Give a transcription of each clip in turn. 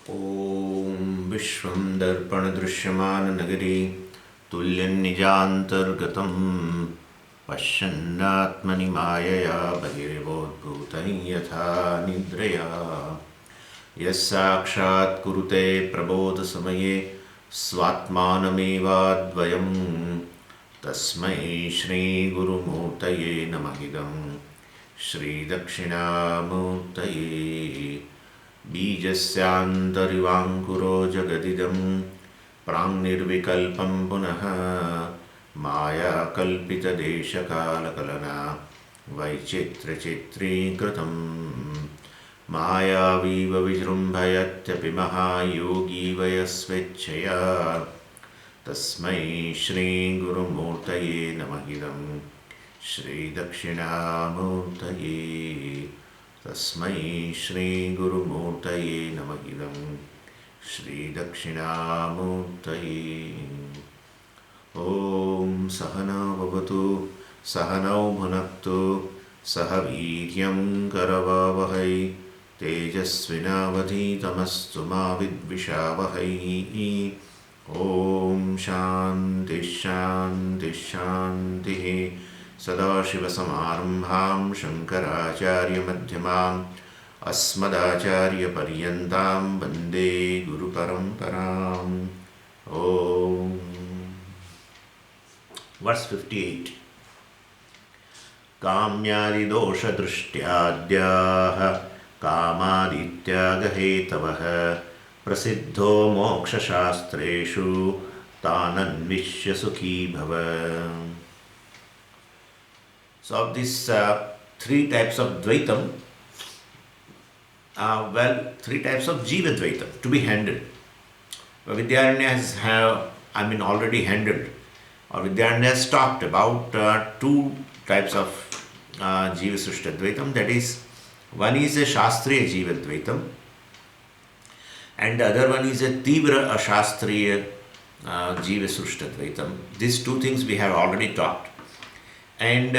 ॐ विश्वं दर्पणदृश्यमाननगरी तुल्यन्निजान्तर्गतं पश्यन्नात्मनि मायया बहिर्वोद्भूतं यथा निद्रया यः साक्षात् कुरुते प्रबोधसमये स्वात्मानमेवाद्वयं तस्मै श्रीगुरुमूर्तये नमः इदं श्रीदक्षिणामूर्तये बीजस्यान्तरिवाङ्कुरो जगदिदं प्राङ्निर्विकल्पं पुनः मायाकल्पितदेशकालकलना वैचित्र्यचित्रीकृतं मायावीव विजृम्भयत्यपि महायोगी वयस्वेच्छया तस्मै श्रीगुरुमूर्तये नमः इदं श्रीदक्षिणामूर्तये तस्मै श्रीगुरुमूर्तये नमः इदं श्रीदक्षिणामूर्तये। ॐ सहना भवतु सहनौ भुनक्तु सह वीर्यं करवावहै तेजस्विनावधीतमस्तु मा विद्विषावहै। ॐ शान्तिः शान्तिः शान्तिः। सदाशिवसमारम्भां शङ्कराचार्यमध्यमाम् अस्मदाचार्यपर्यन्तां वन्दे गुरुपरम्पराम्। ॐ Verse 58 काम्यादिदोषदृष्ट्याद्याः कामादित्यागहेतवः प्रसिद्धो मोक्षशास्त्रेषु तानन्विष्य सुखी भव. So of these three types of Dvaitam, three types of Jiva Dvaitam to be handled. Vidyaranya has already handled, or Vidyaranya has talked about two types of Jiva Srushta Dvaitam. That is, one is a Shastriya Jiva Dvaitam and the other one is a Tivra Ashastriya Jiva Srushta Dvaitam. These two things we have already talked. And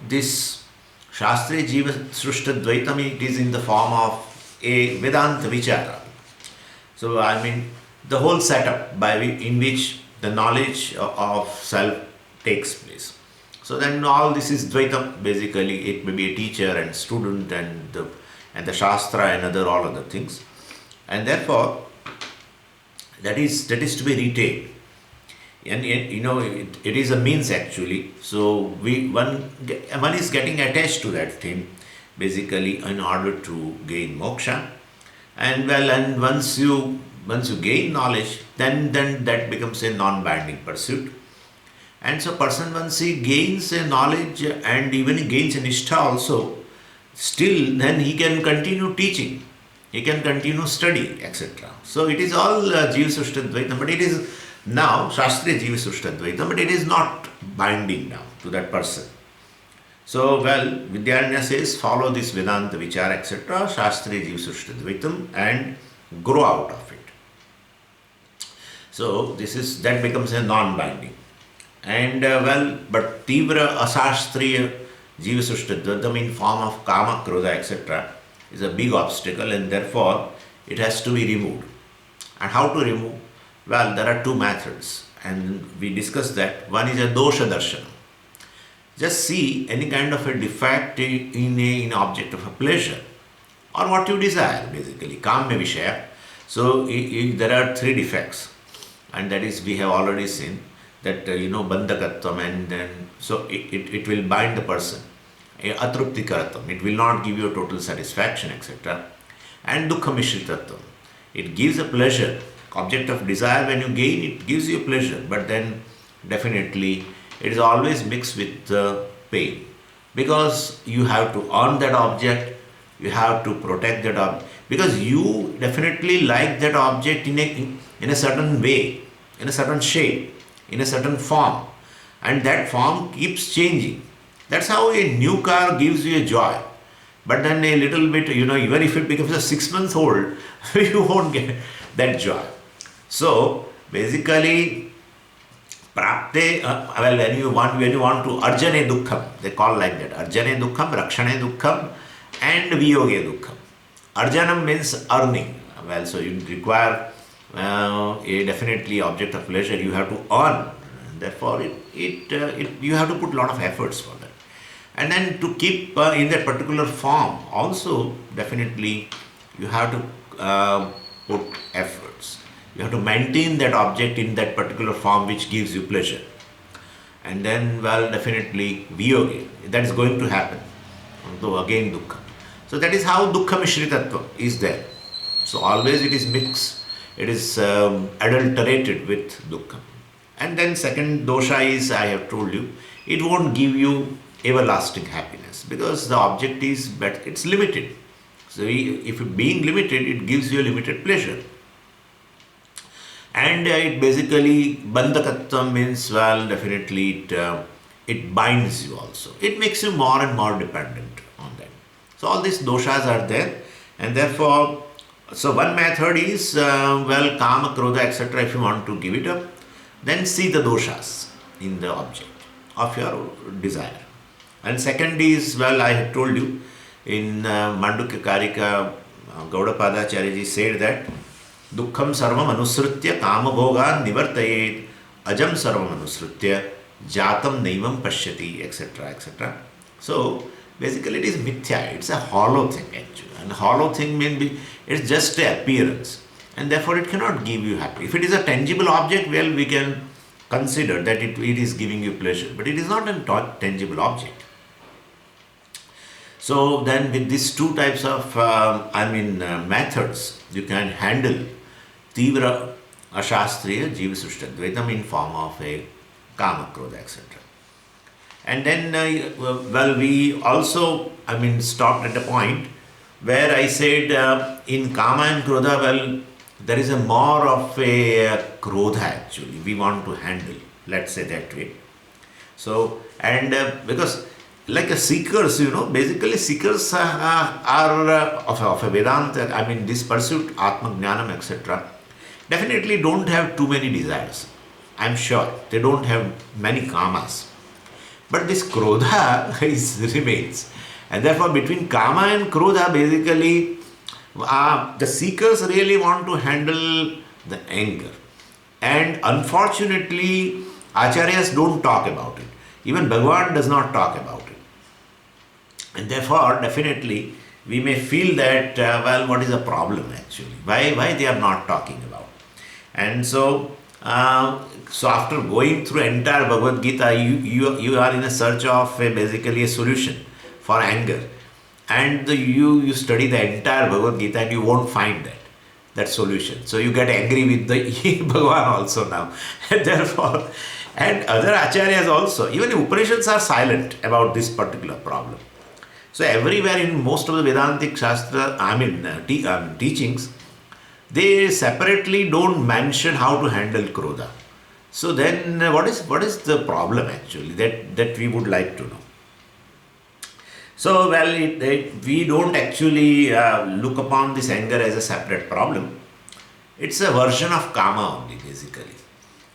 this Shastriya Jiva Srushta Dvaitam, it is in the form of a Vedanta Vichara. So the whole setup in which the knowledge of self takes place. So then all this is Dvaitam. Basically it may be a teacher and student and the Shastra and all other things. And therefore that is to be retained. And it is a means actually. So one is getting attached to that thing basically in order to gain moksha. And once you gain knowledge, then that becomes a non-binding pursuit. And so person, once he gains a knowledge and even he gains a nishtha also, still then he can continue teaching, he can continue study, etc. So it is all Jiva Srushta Dvaitam, but it is now Shastriya Jiva Srushta Dvaitam, but it is not binding now to that person. So Vidyaranya says follow this Vedanta Vichara, etc., Shastriya Jiva Srushta Dvaitam, and grow out of it. So that becomes a non-binding. And but Tivra Asastriya Jiva Srushta Dvaitam in form of Kama, Krodha, etc. is a big obstacle, and therefore it has to be removed. And how to remove? Well, there are two methods, and we discussed that. One is a dosha darshana. Just see any kind of a defect in an object of a pleasure or what you desire, basically, kamya vishaya. So there are three defects, and that is we have already seen that bandhakatvam, and then so it will bind the person. Atruptikaratvam, it will not give you a total satisfaction, etc. And dukkha mishritatvam, it gives a pleasure. Object of desire, when you gain, it gives you pleasure, but then definitely it is always mixed with pain, because you have to earn that object, you have to protect that object, because you definitely like that object in a certain way, in a certain shape, in a certain form, and that form keeps changing. That's how a new car gives you a joy. But then a little bit, even if it becomes a 6 months old, you won't get that joy. So basically, prapte, when you want to arjane dukkham, they call like that, arjane dukkham, rakshane dukkham, and viyoge dukkham. Arjanam means earning. Well, so you require a definitely object of pleasure you have to earn. Therefore, you have to put a lot of efforts for that. And then to keep in that particular form, also definitely you have to put efforts. You have to maintain that object in that particular form which gives you pleasure. And then, well, definitely viyoge, that is going to happen. So again, dukkha. So that is how dukkha mishritatva is there. So always it is mixed, it is adulterated with dukkha. And then second dosha is, I have told you, it won't give you everlasting happiness because the object is, but it's limited. So if being limited, it gives you a limited pleasure. And it basically, bandhakatvam means, well, definitely it binds you also. It makes you more and more dependent on that. So all these doshas are there, and therefore, so one method is, well, kama, krodha, etc. If you want to give it up, then see the doshas in the object of your desire. And second is, well, I have told you, in Mandukya Karika, Gaudapadacharya said that Dukkham sarvam anusritya kama bhogan nivartayet ajam sarvam anusritya jatam naivam pashyati, etc. etc. So basically it is mithya, it's a hollow thing actually. And hollow thing means it's just an appearance, and therefore it cannot give you happy. If it is a tangible object, well, we can consider that it is giving you pleasure, but it is not a tangible object. So then with these two types of methods, you can handle Tivra Ashastriya Jiva Sushtadvaitam in form of a Kama, Krodha, etc. And then, well, we also, stopped at a point where I said in Kama and Krodha, well, there is a more of a Krodha actually we want to handle, let's say that way. So, and because like a seekers, basically seekers are of a Vedanta, this pursuit, Atma Jnanam, etc. definitely don't have too many desires. I'm sure they don't have many kamas. But this krodha remains. And therefore between kama and krodha, basically the seekers really want to handle the anger. And unfortunately, acharyas don't talk about it. Even Bhagavan does not talk about it. And therefore, definitely, we may feel that, well, what is the problem actually? Why they are not talking about? And so, so after going through entire Bhagavad Gita, you are in a search of basically a solution for anger. And you study the entire Bhagavad Gita and you won't find that solution. So you get angry with the Bhagavan also now. And therefore, and other acharyas also, even the Upanishads are silent about this particular problem. So everywhere in most of the Vedantic Shastra, teachings, they separately don't mention how to handle krodha. So then what is the problem actually that we would like to know? So well, we don't actually look upon this anger as a separate problem. It's a version of kama only basically.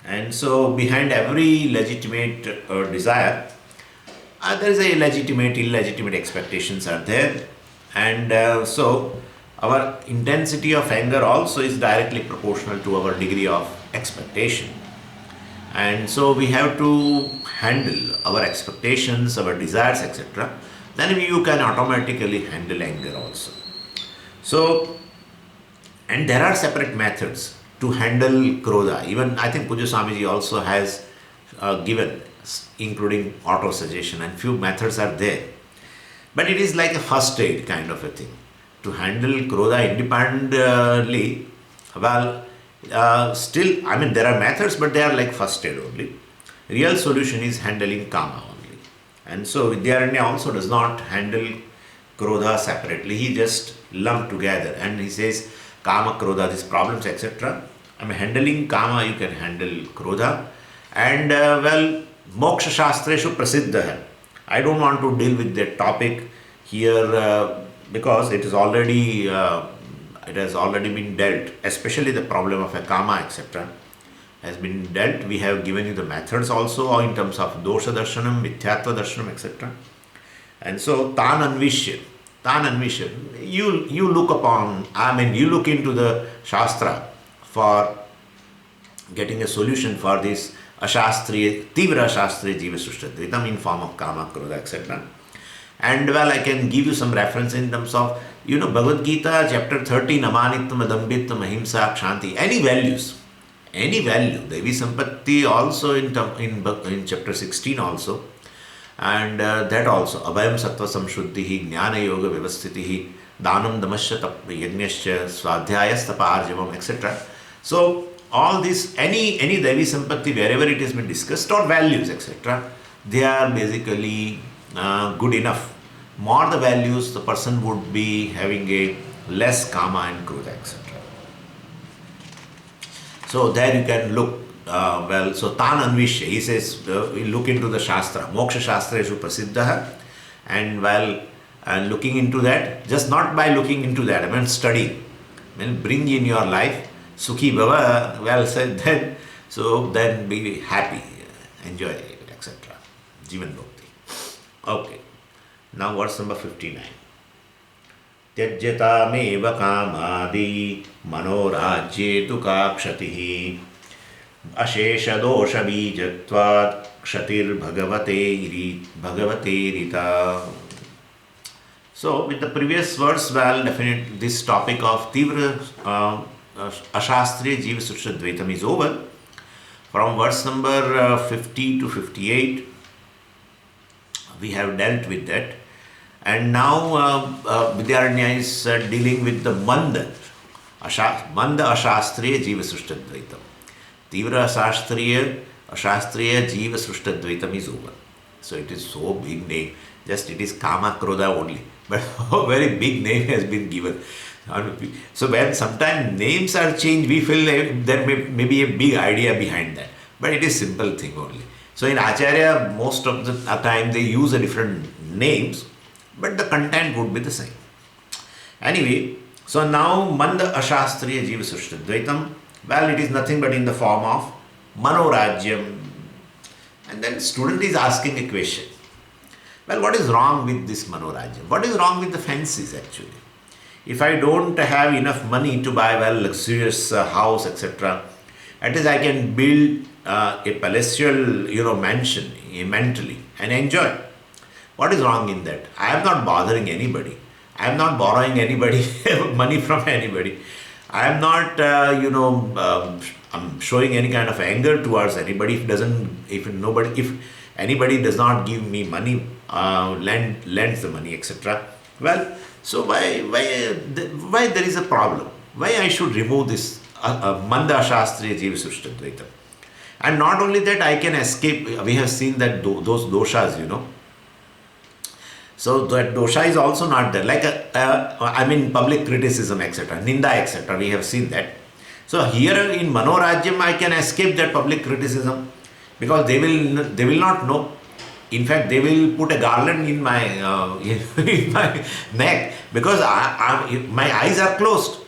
And so behind every legitimate desire, there is a legitimate, illegitimate expectations are there. And so our intensity of anger also is directly proportional to our degree of expectation. And so we have to handle our expectations, our desires, etc. Then you can automatically handle anger also. So, and there are separate methods to handle krodha. Even I think Puja Swamiji also has given, including auto-suggestion, and few methods are there. But it is like a first aid kind of a thing. To handle krodha independently, well, still, there are methods, but they are like first aid only. Real solution is handling kama only. And so Vidyaranya also does not handle krodha separately. He just lumped together and he says kama, krodha, these problems, etc. Handling kama, you can handle krodha. And well, moksha shastreshu prasiddha. I don't want to deal with that topic here because it has already been dealt, especially the problem of a kama, etc. has been dealt. We have given you the methods also in terms of dosha darshanam, mithyatva darshanam, etc. And so tan anvishya, Tan Anvisha. You look upon, you look into the Shastra for getting a solution for this Tivra Ashastriya Jiva Sushtadvaitam in form of Kama, Krodha, etc. And well, I can give you some reference in terms of, Bhagavad Gita, chapter 13, Amanittam, Adambittam, Ahimsa, Kshanti, any value, Devi Sampatti also in chapter 16 also, and that also, Abhayam Sattva Samshuddhihi, Jnana Yoga Vyavasthitihi, Danam Damasya Yajnasya, Swadhyayas Taparjavam, etc. So, all this, any Devi Sampatti, wherever it has been discussed, or values, etc., they are basically good enough. More the values, the person would be having a less Kama and Krodha, etc. So there you can look, so Tan Anvishya, he says, we look into the Shastra, Moksha Shastra is Prasiddha, and while looking into that, just not by looking into that, studying, bring in your life, Sukhi Bhava, well said then, so then be happy, enjoy it, etc. Jivan Bhakti. Okay, now verse number 59. त्यज्यतामेव कामादि मनोराज्ये तु का क्षतिः अशेषदोषबीजत्वात् क्षतिर्भगवतेरिता. So with the previous verse, well, definitely this topic of Tivra Ashastriya Jiva Sushtadvaitam is over. From verse number 50 to 58, we have dealt with that. And now Vidyaranya is dealing with the Manda Ashastriya Jiva Sushtadvaitam. Tivra Ashastriya Jiva Sushtadvaitam is over. So it is so big name. Just it is Kama Krodha only. But a very big name has been given. So when sometimes names are changed, we feel there may be a big idea behind that. But it is simple thing only. So in Acharya, most of the time they use a different names, but the content would be the same. Anyway, so now Manda Ashastriya Jiva Sushtadvaitam, well, it is nothing but in the form of Manorajyam. And then student is asking a question. Well, what is wrong with this Manorajyam? What is wrong with the fancies actually? If I don't have enough money to buy luxurious house, etc., at least I can build a palatial, mansion mentally and enjoy. What is wrong in that? I am not bothering anybody. I am not borrowing anybody money from anybody. I am not, I'm showing any kind of anger towards anybody if anybody does not give me money, lends the money, etc. Well, so why there is a problem? Why I should remove this Manda Shastriya Jiva Sushtadvaitam? And not only that, I can escape. We have seen that those doshas, So that dosha is also not there. Like public criticism, etc., ninda, etc. We have seen that. So here in Manorajyam, I can escape that public criticism because they will not know. In fact, they will put a garland in my in my neck because my eyes are closed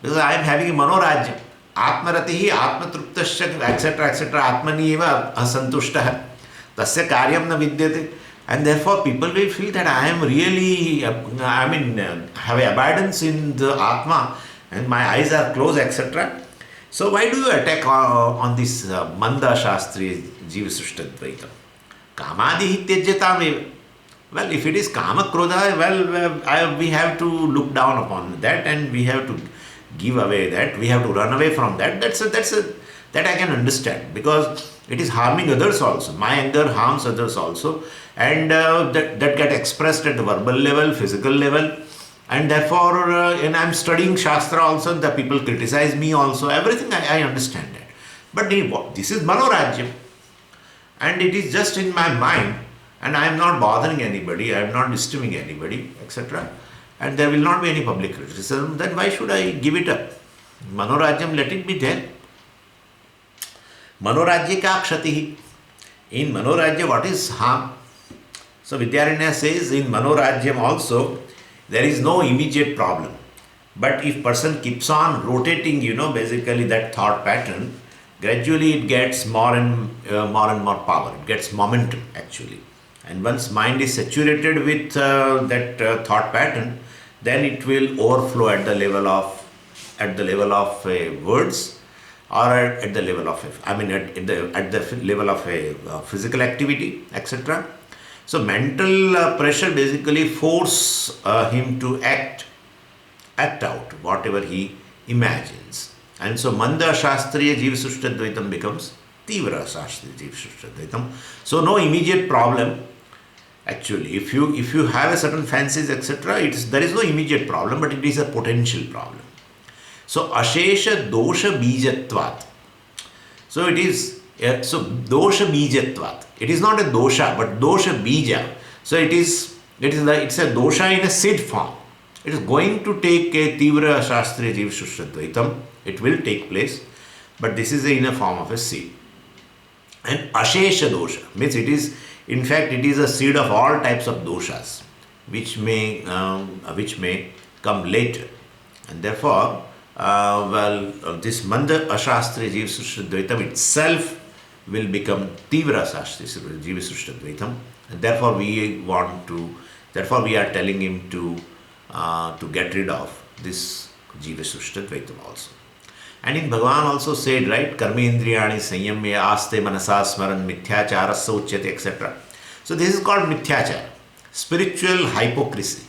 because I am having a Manorajyam. Atmaratihi, Atmatruptasya, etc., etc. Atmani eva asantushtah. Tasya karyam na vidyate. And therefore, people will feel that I am really, have abundance in the Atma and my eyes are closed, etc. So why do you attack on this Manda Shastriya Jiva Sushtadvaitam? Kamadi hityajyatam. Well, if it is Kama Krodha, we have to look down upon that and we have to give away that. We have to run away from that. That I can understand because it is harming others also. My anger harms others also. And that get expressed at the verbal level, physical level, and therefore, and I am studying Shastra also, the people criticize me also, everything I understand that. But this is Manorajyam, and it is just in my mind, and I am not bothering anybody, I am not disturbing anybody, etc. And there will not be any public criticism, then why should I give it up? Manorajyam, let it be there. Manorajya ka kshatihi. In Manorajya, what is harm? So Vidyaranya says in Manorajyam also, there is no immediate problem. But if person keeps on rotating, basically that thought pattern, gradually it gets more and more power. It gets momentum actually. And once mind is saturated with that thought pattern, then it will overflow at the level of words, or at the level of at the level of a physical activity, etc. So mental pressure basically force him to act out whatever he imagines. And so Manda Shastriya Jivasushta becomes Tivra Shastriya Jivasushta. So no immediate problem. Actually, if you have a certain fancies, etc., there is no immediate problem, but it is a potential problem. So Ashesha Dosha Bijatvat. So it is Dosha Bijatvat. It is not a dosha, but Dosha Bija. So it's a dosha in a seed form. It is going to take a Tivra Shastriya Jivasushta. It will take place, but this is in a form of a seed. And Ashesha Dosha means it is a seed of all types of doshas, which may come later, and therefore, this Manda Ashastriya Jivasushta itself will become Tivra Shastriya Jivasushta, and therefore we are telling him to get rid of this Jivasushta also. And in Bhagavan also said, right, Karmendriyani Sanyamya Aste Manasa Smaran Mithyachara Sauchyate, etc. So this is called Mithyachara, spiritual hypocrisy.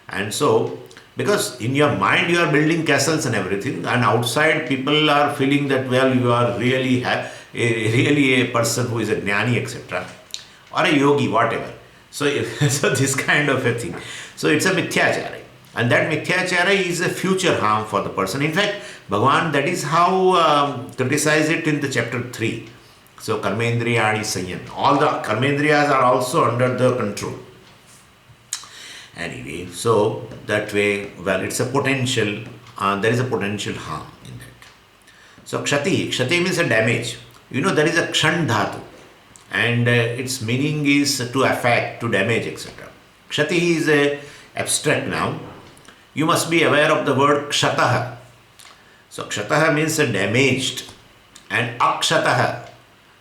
And so, because in your mind you are building castles and everything, and outside people are feeling that, well, you are really a person who is a jnani, etc., or a yogi, whatever. So this kind of a thing. So it's a mithyachara. And that mithyachara is a future harm for the person. In fact, Bhagavan, that is how criticize it in the chapter 3. So Karmendriyani Sanyam. All the Karmendriyas are also under the control. Anyway, so that way, well, it's a potential, there is a potential harm in that. So Kshati means a damage. There is a Kshan Dhatu, and its meaning is to affect, to damage, etc. Kshati is a abstract noun. You must be aware of the word Kshataha. So Kshataha means a damaged, and Akshataha,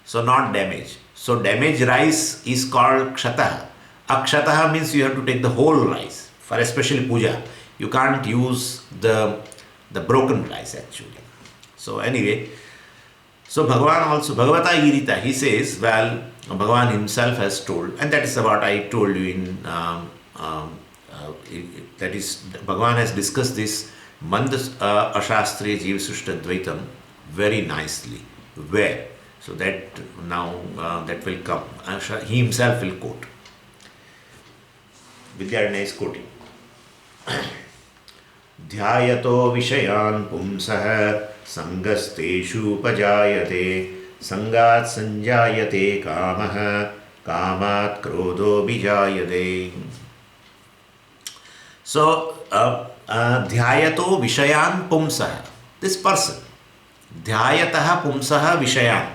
so not damaged. So damaged rice is called Kshataha. Akshataha means you have to take the whole rice for especially puja. You can't use the broken rice actually. So anyway, so Bhagavan also, Bhagavata Irita, he says, well, Bhagavan himself has told, and that is what I told you in, that is, Bhagavan has discussed this Manda Ashastriya Jivasushta Dvaitam very nicely. Where? So that now that will come. He himself will quote. Vidyaranya is quoting. Dhyayato Vishayan Pumsah Sangasteshu Pajayate Sangat Sanjayate Kamah Kamat Krodho Bijayate. So, Dhyayato Vishayan Pumsah. This person. Dhyayataha Pumsaha Vishayan.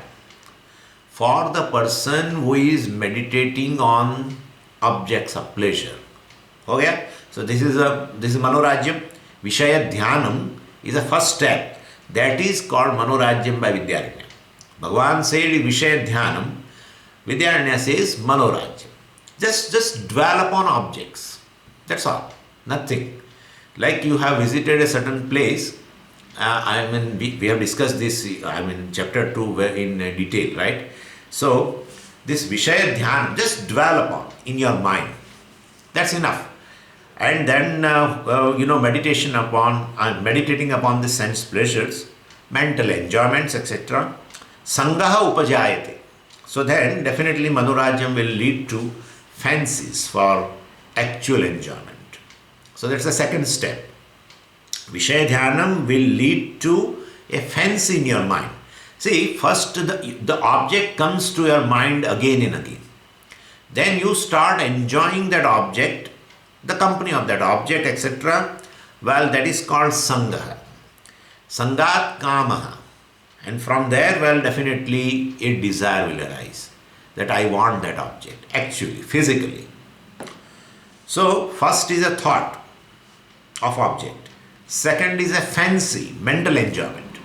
For the person who is meditating on objects of pleasure. Okay? So this is Manorajyam. Vishaya Dhyanam is the first step. That is called Manorajyam by Vidyaranya. Bhagavan said Vishaya Dhyanam. Vidyaranya says Manorajyam. Just dwell upon objects. That's all. Nothing. Like you have visited a certain place. We have discussed this, chapter 2 in detail, right? So, this Vishaya Dhyan, just dwell upon in your mind. That's enough. And then, meditating upon the sense pleasures, mental enjoyments, etc. Sangaha upajayate. So then, definitely Manorajyam will lead to fancies for actual enjoyment. So that's the second step. Vishaya Dhyanam will lead to a fancy in your mind. See, first the object comes to your mind again and again. Then you start enjoying that object, the company of that object, etc. Well, that is called Sangaha. Sangat Kamaha. And from there, well, definitely a desire will arise. That I want that object, actually, physically. So, first is a thought of object. Second is a fancy, mental enjoyment.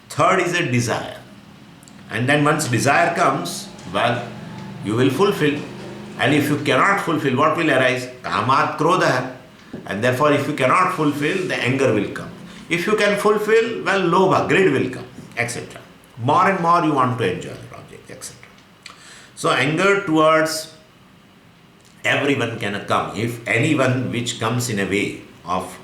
Third is a desire. And then once desire comes, well, you will fulfill. And if you cannot fulfill, what will arise? Kamat Krodha. And therefore, if you cannot fulfill, the anger will come. If you can fulfill, well, lobha, greed will come, etc. More and more you want to enjoy the object, etc. So anger towards everyone can come. If anyone which comes in a way of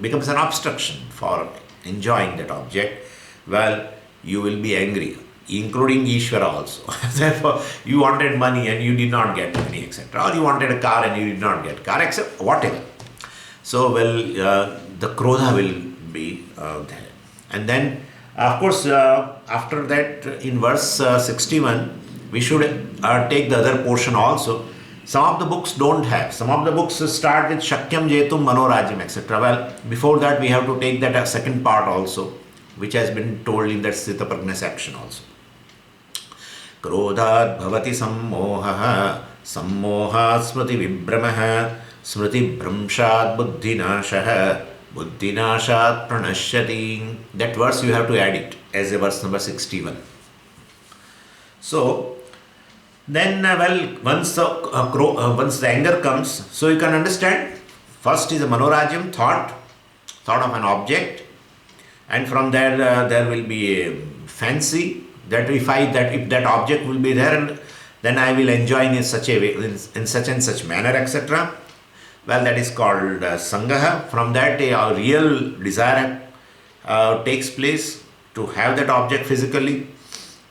becomes an obstruction for enjoying that object, well, you will be angry, including Ishvara also. Therefore, you wanted money and you did not get money, etc. Or you wanted a car and you did not get car, etc. Whatever. So, well, the krodha will be there. And then, of course, after that, in verse 61, we should take the other portion also. Some of the books don't have. Some of the books start with Shakyam Jetum Manorajyam, etc. Well, before that, we have to take that second part also, which has been told in that Sthita Prajna section also. Krodhat bhavati sammohaha, sammohat smriti vibhramaha, smriti bhramshat buddhinashaha, buddhinashat pranashyati. That verse you have to add it as a verse number 61. So, then, once the anger comes, so you can understand, first is a manorajyam, thought of an object, and from there there will be a fancy that if that object will be there, and then I will enjoy in such a way, in such and such manner, etc. Well, that is called sangaha. From that, a real desire takes place to have that object physically.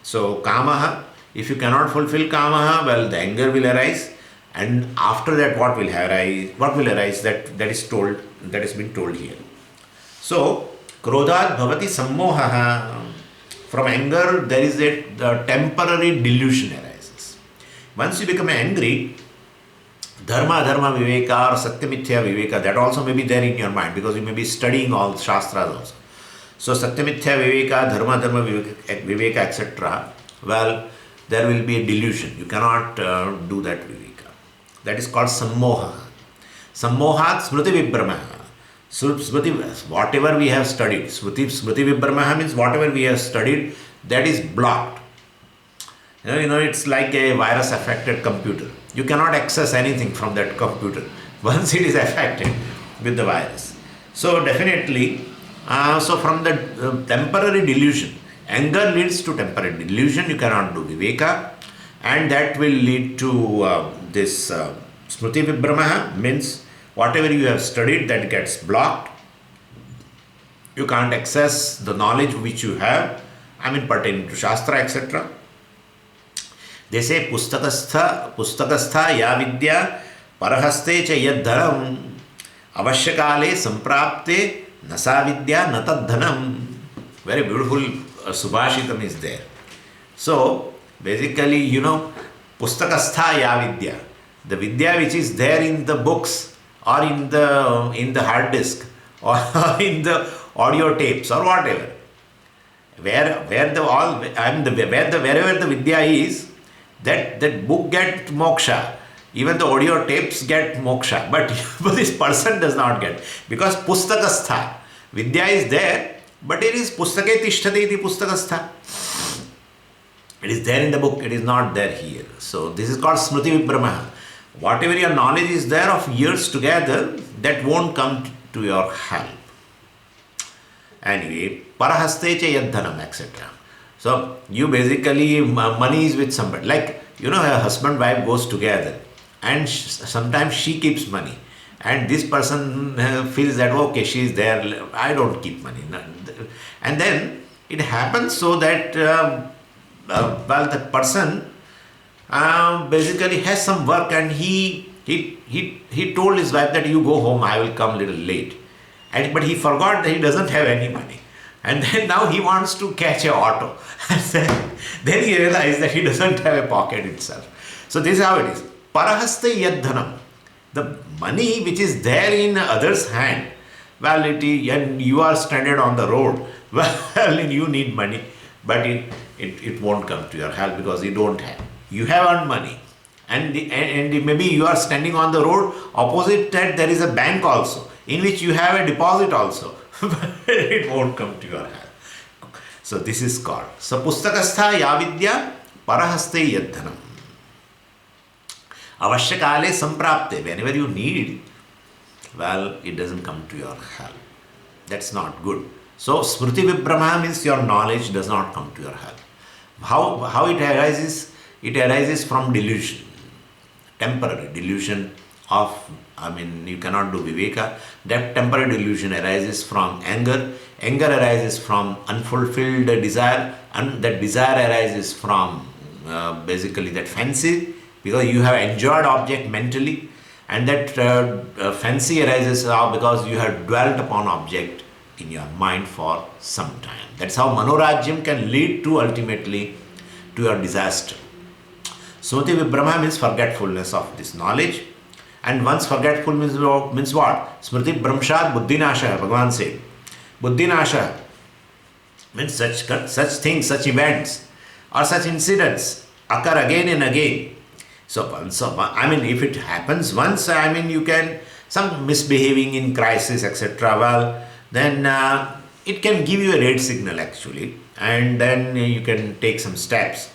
So, kamaha. If you cannot fulfill kamaha, well, the anger will arise, and after that, what will arise? That is told. That has been told here. So, krodhat bhavati sammohaha. From anger, there is a temporary delusion arises. Once you become angry, dharma viveka or satyamithya viveka, that also may be there in your mind, because you may be studying all shastras also. So, satyamithya viveka, dharma viveka, etc. Well, there will be a delusion. You cannot do that viveka. That is called sammoha. Sammohat smriti vibhramaha. Smriti, whatever we have studied, smriti vibhramaha means whatever we have studied, that is blocked. You know, it's like a virus affected computer. You cannot access anything from that computer once it is affected with the virus. So definitely, so from the temporary delusion, anger leads to temporary delusion, you cannot do viveka, and that will lead to this smriti vibhramaha, means whatever you have studied, that gets blocked. You can't access the knowledge which you have, pertaining to shastra, etc. They say pustakastha ya vidya parahaste cha yad dharam avashyakale samprapte nasa vidya natad dhanam. Very beautiful subhashitam is there. So, basically, pustakastha ya vidya, the vidya which is there in the books or in the hard disk or in the audio tapes or whatever, wherever the vidya is, that book get moksha, even the audio tapes get moksha, but this person does not get, because pustakastha, vidya is there, but it is pustake tishtate iti pustakastha. It is there in the book, it is not there here. So this is called smriti vibhramaha. Whatever your knowledge is there of years together, that won't come to your help. Anyway, parahaste cha yadhanam, etc. So you basically, money is with somebody. Like, a husband-wife goes together, and sometimes she keeps money. And this person feels that, okay, she is there, I don't keep money. And then it happens so that, the person basically has some work, and he told his wife that you go home, I will come little late. But he forgot that he doesn't have any money. And then now he wants to catch a auto. Then he realized that he doesn't have a pocket itself. So this is how it is. Parahaste yadhanam. The money which is there in others' hand, and you are stranded on the road, you need money, but it won't come to your help because you don't have. You have earned money, and maybe you are standing on the road, opposite that there is a bank also, in which you have a deposit also, but it won't come to your help. So this is called. So pustakastha yavidya parahaste yadhanam. Avashyakale samprapte, whenever you need, well, it doesn't come to your help. That's not good. So Smriti Vibhrama means your knowledge does not come to your help. How it arises? It arises from delusion, temporary delusion of, you cannot do viveka. That temporary delusion arises from anger. Anger arises from unfulfilled desire, and that desire arises from basically that fancy, because you have enjoyed object mentally, and that fancy arises because you have dwelt upon object in your mind for some time. That's how Manorajyam can lead to ultimately to your disaster. Smriti Vibhrama means forgetfulness of this knowledge. And once forgetful means what? Smriti Bhramshat Buddhinasha, Bhagavan said. Buddhinasha means such things, such events or such incidents occur again and again. So, if it happens once, you can, some misbehaving in crisis, etc. Well, then it can give you a red signal actually, and then you can take some steps.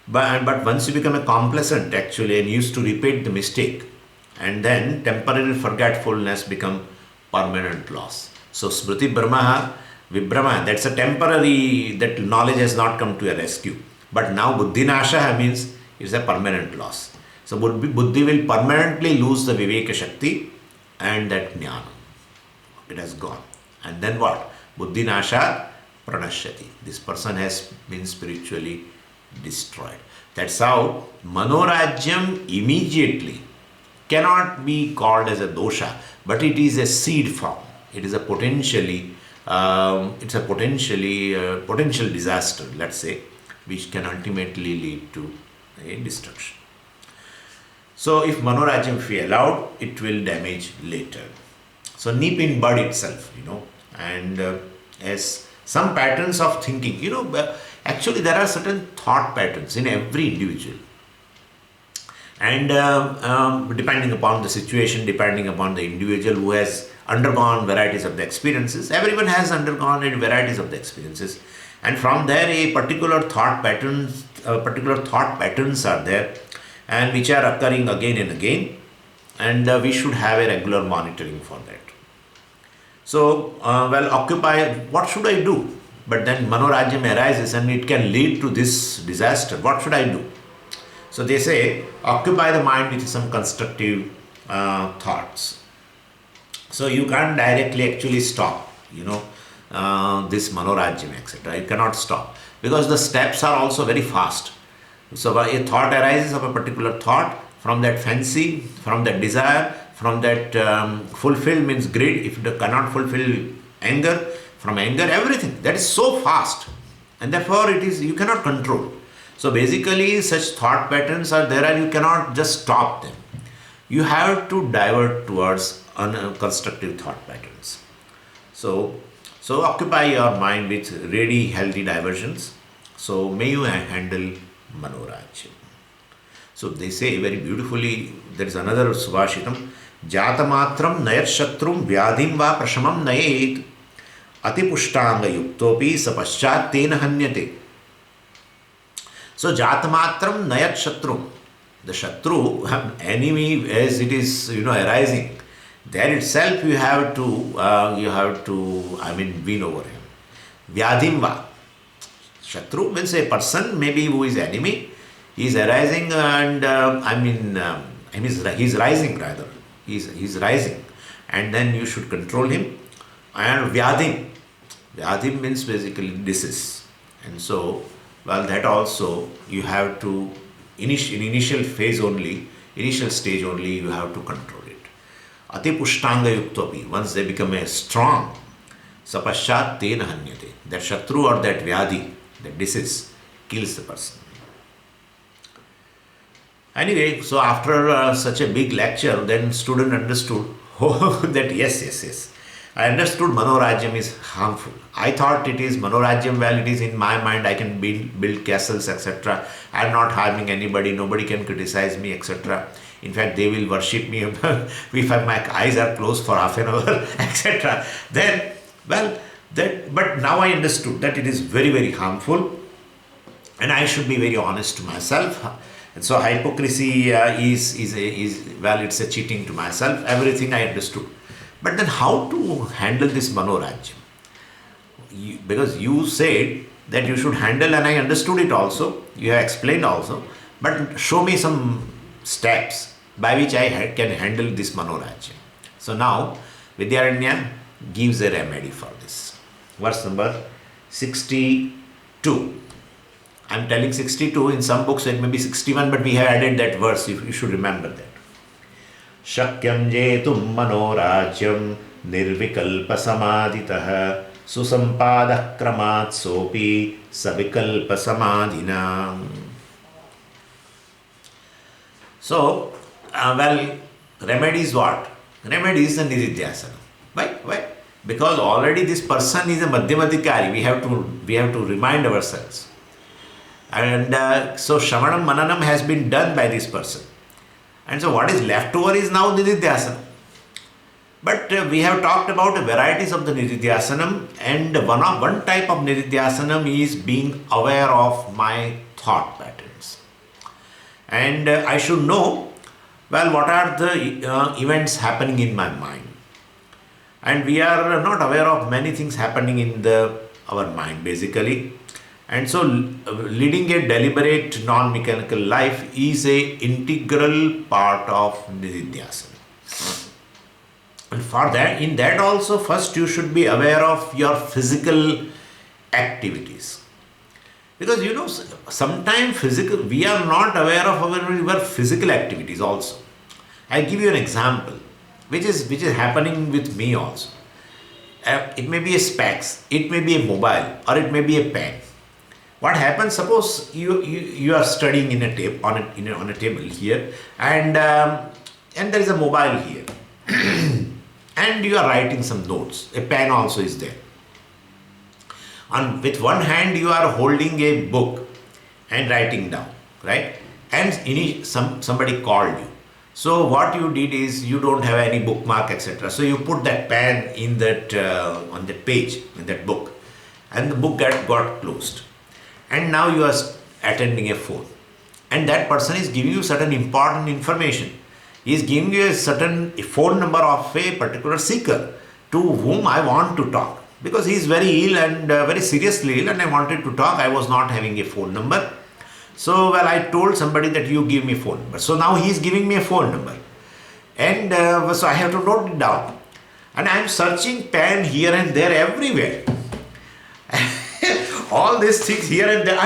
But once you become a complacent actually and used to repeat the mistake, and then temporary forgetfulness become permanent loss. So Smriti Vibhrama, that's a temporary, that knowledge has not come to your rescue. But now Buddhinasha means it's a permanent loss. So Buddhi will permanently lose the Viveka Shakti and that Jnana. It has gone. And then what? Buddhinasha Pranashyati. This person has been spiritually destroyed. That's how Manorajyam immediately cannot be called as a dosha, but it is a seed form. It is a potential disaster, let's say, which can ultimately lead to a destruction. So if Manorajyam be allowed, it will damage later. So nip in bud itself, and as some patterns of thinking, actually there are certain thought patterns in every individual. And depending upon the situation, depending upon the individual who has undergone varieties of the experiences, everyone has undergone varieties of the experiences, and from there a particular thought patterns are there, and which are occurring again and again, and we should have a regular monitoring for that. So, occupy, what should I do? But then Manorajyam arises and it can lead to this disaster. What should I do? So they say, occupy the mind with some constructive thoughts. So you can't directly actually stop, this Manorajyam, etc. You cannot stop because the steps are also very fast. So a thought arises of a particular thought, from that fancy, from that desire, from that fulfill means greed, if it cannot fulfill anger, from anger, everything. That is so fast, and therefore you cannot control. So basically such thought patterns are there and you cannot just stop them. You have to divert towards constructive thought patterns. So occupy your mind with really healthy diversions. So may you handle Manorajyam. So they say very beautifully, there is another Subhashitam, Jatamatram nayat shatrum vyadhim va prashamam nayet atipushtanga yuktopi sapaschat tena hanyate. So Jatamatram nayat shatrum, the shatru, enemy as it is arising, there itself you have to win over him. Vyadhim va. Shatru means a person maybe who is enemy. He is arising and he's rising rather. He's rising, and then you should control him. And Vyadhim. Vyadhim means basically disease. And so, that also you have to, in initial stage only, you have to control it. Ati pushtanga yuktopi, once they become a strong, sapashat tena hanyate. That shatru or that vyadhi, that disease, kills the person. Anyway, so after such a big lecture, then student understood that yes. I understood Manorajyam is harmful. I thought it is Manorajyam, it is in my mind, I can build castles, etc. I am not harming anybody, nobody can criticize me, etc. In fact, they will worship me if my eyes are closed for half an hour, etc. Then, but now I understood that it is very, very harmful, and I should be very honest to myself. And so hypocrisy it's a cheating to myself. Everything I understood. But then how to handle this Manorajyam? Because you said that you should handle, and I understood it also, you have explained also, but show me some steps by which I can handle this Manorajyam. So now Vidyaranya gives a remedy for this. Verse number 62. I am telling 62, in some books it may be 61, but we have added that verse, you should remember that. Shakyam jetum manorajyam nirvikalpa samaditah susampadah kramat sopi savikalpa samadhina. So, remedy is what? Remedy is the nididhyasana. Why? Because already this person is a madhyamadhikari. We have to remind ourselves. And so Shravanam Mananam has been done by this person. And so what is left over is now nididhyasana. But we have talked about the varieties of the nididhyasanam, and one type of nididhyasanam is being aware of my thought patterns. And I should know, what are the events happening in my mind. And we are not aware of many things happening in our mind basically. And so leading a deliberate non-mechanical life is a integral part of nididhyasana. And for that, in that also, first you should be aware of your physical activities. Because sometimes we are not aware of our physical activities also. I give you an example, which is happening with me also. It may be a specs, it may be a mobile, or it may be a pen. What happens? Suppose you are studying on a table here, and there is a mobile here, and you are writing some notes. A pen also is there. With one hand you are holding a book and writing down, right? And somebody called you. So what you did is, you don't have any bookmark, etc. So you put that pen in that on the page in that book, and the book got closed. And now you are attending a phone, and that person is giving you certain important information. He is giving you a certain phone number of a particular seeker to whom I want to talk, because he is very ill and very seriously ill, and I wanted to talk. I was not having a phone number. So I told somebody that you give me phone number. So now he is giving me a phone number, and so I have to note it down, and I am searching pen here and there everywhere. All these things here and there.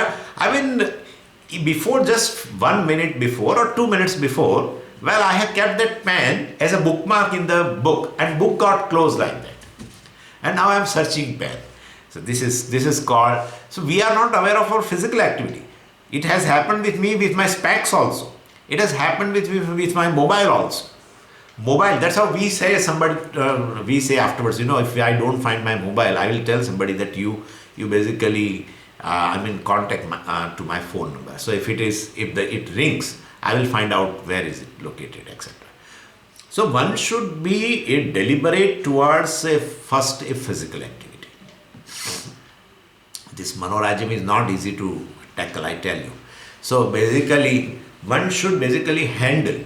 Before, just 1 minute before or 2 minutes before, I have kept that pen as a bookmark in the book, and book got closed like that. And now I am searching pen. So this is called. So we are not aware of our physical activity. It has happened with me with my specs also. It has happened with my mobile also. Mobile. That's how we say we say afterwards. If I don't find my mobile, I will tell somebody that you basically I'm in contact to my phone number. So if it rings, I will find out where is it located, etc. So one should be deliberate towards first a physical activity. This Manorajyam is not easy to tackle, I tell you. So basically, one should handle,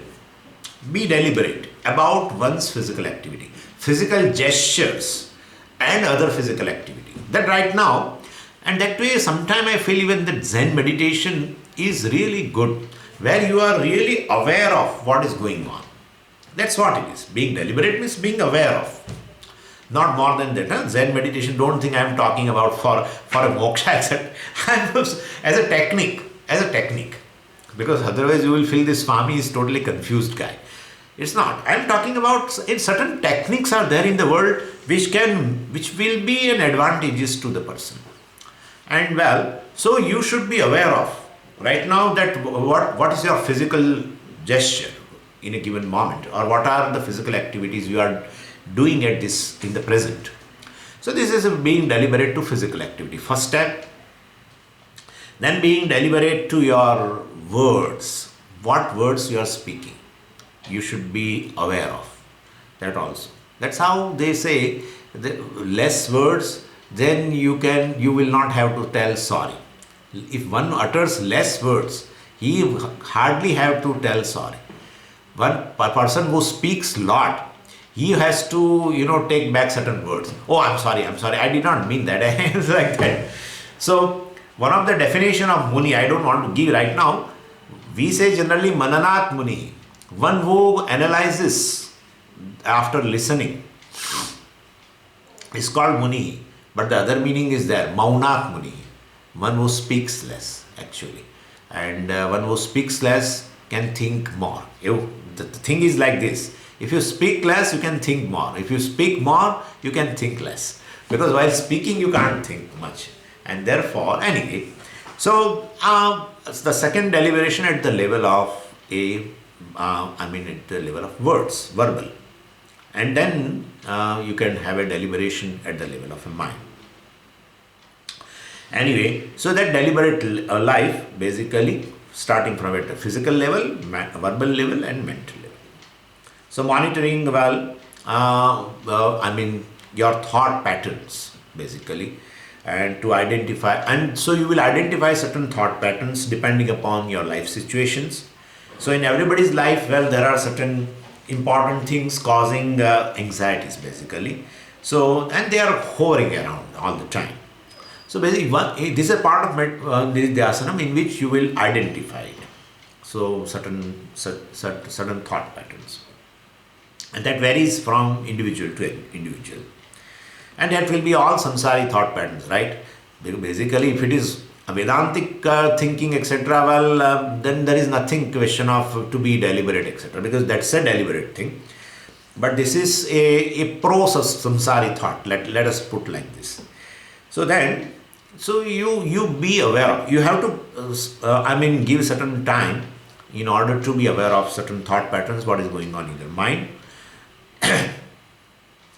be deliberate about one's physical activity, physical gestures and other physical activity. That right now, and that way sometimes I feel even that Zen meditation is really good, where you are really aware of what is going on. That's what it is. Being deliberate means being aware of. Not more than that. Huh? Zen meditation, don't think I am talking about for a moksha, etc. as a technique. Because otherwise you will feel this Swami is totally confused guy. It's not. I am talking about certain techniques are there in the world which will be an advantages to the person. And so you should be aware of right now that what is your physical gesture in a given moment, or what are the physical activities you are doing in the present. So this is being deliberate to physical activity. First step. Then being deliberate to your words. What words you are speaking, you should be aware of that also. That's how they say less words, then you will not have to tell sorry. If one utters less words, he hardly have to tell sorry. One person who speaks lot, he has to, take back certain words. Oh, I'm sorry, I did not mean that. It's like that. So, one of the definition of Muni, I don't want to give right now. We say generally Mananat Muni, one who analyzes after listening is called Muni. But the other meaning is there, Maunat Muni, one who speaks less actually. And one who speaks less can think more. The thing is like this. If you speak less, you can think more. If you speak more, you can think less. Because while speaking, you can't think much. And therefore, anyway, so the second deliberation at the level of at the level of words, verbal. And then you can have a deliberation at the level of a mind. Anyway, so that deliberate life basically starting from at a physical level, verbal level and mental level. So monitoring your thought patterns basically, and to identify, and so you will identify certain thought patterns depending upon your life situations. So in everybody's life, there are certain important things causing anxieties basically. So, and they are hovering around all the time. So basically, this is a part of Nididhyasanam in which you will identify it. So certain thought patterns, and that varies from individual to individual, and that will be all samsari thought patterns, right? Basically, if it is a Vedantic thinking, etc., then there is nothing question of to be deliberate, etc., because that's a deliberate thing. But this is a process samsari thought. Let us put like this. So then, so you be aware of, you have to give certain time in order to be aware of certain thought patterns, what is going on in your mind.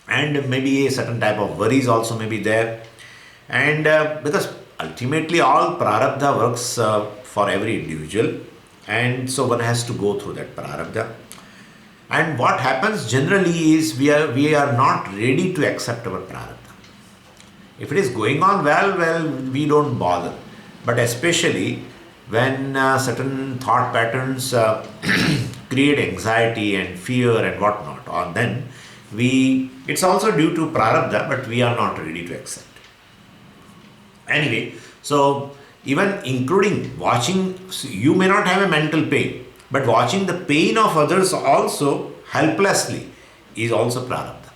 And maybe a certain type of worries also may be there. And because ultimately all prarabdha works for every individual, and so one has to go through that prarabdha. And what happens generally is we are not ready to accept our prarabdha. If it is going on well, we don't bother. But especially when certain thought patterns create anxiety and fear and whatnot, or then it's also due to prarabdha, but we are not ready to accept. Anyway, so even including watching, you may not have a mental pain, but watching the pain of others also helplessly is also prarabdha.